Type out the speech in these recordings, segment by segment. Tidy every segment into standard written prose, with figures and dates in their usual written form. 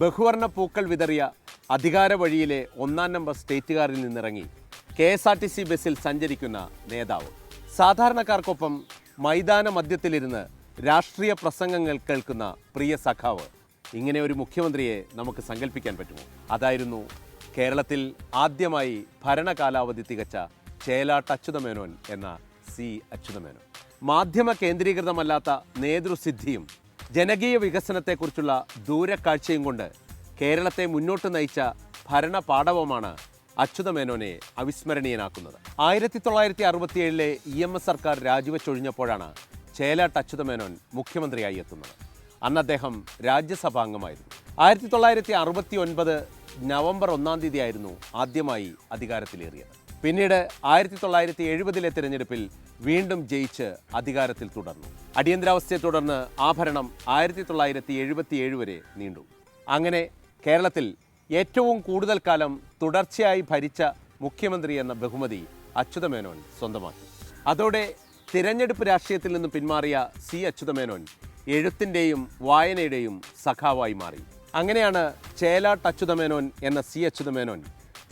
ബഹുവർണ്ണ പൂക്കൾ വിതറിയ അധികാര വഴിയിലെ ഒന്നാം നമ്പർ സ്റ്റേറ്റുകാരിൽ നിന്നിറങ്ങി KSRTC ബസ്സിൽ സഞ്ചരിക്കുന്ന നേതാവ്. സാധാരണക്കാർക്കൊപ്പം മൈതാന മധ്യത്തിലിരുന്ന് രാഷ്ട്രീയ പ്രസംഗങ്ങൾ കേൾക്കുന്ന പ്രിയ സഖാവ്. ഇങ്ങനെ ഒരു മുഖ്യമന്ത്രിയെ നമുക്ക് സങ്കല്പിക്കാൻ പറ്റുമോ? അതായിരുന്നു കേരളത്തിൽ ആദ്യമായി ഭരണകാലാവധി തികച്ച ചേലാട്ട് അച്യുതമേനോൻ എന്ന C. അച്യുതമേനോൻ. മാധ്യമ കേന്ദ്രീകൃതമല്ലാത്ത നേതൃസിദ്ധിയും ജനകീയ വികസനത്തെക്കുറിച്ചുള്ള ദൂരക്കാഴ്ചയും കൊണ്ട് കേരളത്തെ മുന്നോട്ട് നയിച്ച ഭരണപാടവമാണ് അച്യുതമേനോനെ അവിസ്മരണീയനാക്കുന്നത്. 1967 EMS സർക്കാർ രാജിവെച്ചൊഴിഞ്ഞപ്പോഴാണ് ചേലാട്ട് അച്യുതമേനോൻ മുഖ്യമന്ത്രിയായി എത്തുന്നത്. അന്ന് അദ്ദേഹം രാജ്യസഭാംഗമായിരുന്നു. 1969 നവംബർ 1 തീയതിയായിരുന്നു ആദ്യമായി അധികാരത്തിലേറിയത്. പിന്നീട് 1970 തിരഞ്ഞെടുപ്പിൽ വീണ്ടും ജയിച്ച് അധികാരത്തിൽ തുടർന്നു. അടിയന്തരാവസ്ഥയെ തുടർന്ന് ആ ഭരണം 1977 വരെ നീണ്ടു. അങ്ങനെ കേരളത്തിൽ ഏറ്റവും കൂടുതൽ കാലം തുടർച്ചയായി ഭരിച്ച മുഖ്യമന്ത്രി എന്ന ബഹുമതി അച്യുതമേനോൻ സ്വന്തമാക്കി. അതോടെ തിരഞ്ഞെടുപ്പ് രാഷ്ട്രീയത്തിൽ നിന്നും പിന്മാറിയ C. അച്യുതമേനോൻ എഴുത്തിൻ്റെയും വായനയുടെയും സഖാവായി മാറി. അങ്ങനെയാണ് ചേലാട്ട് അച്യുതമേനോൻ എന്ന C. അച്യുതമേനോൻ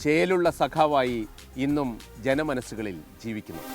ചേലുള്ള സഖാവായി ഇന്നും ജനമനസ്സുകളിൽ ജീവിക്കുന്നത്.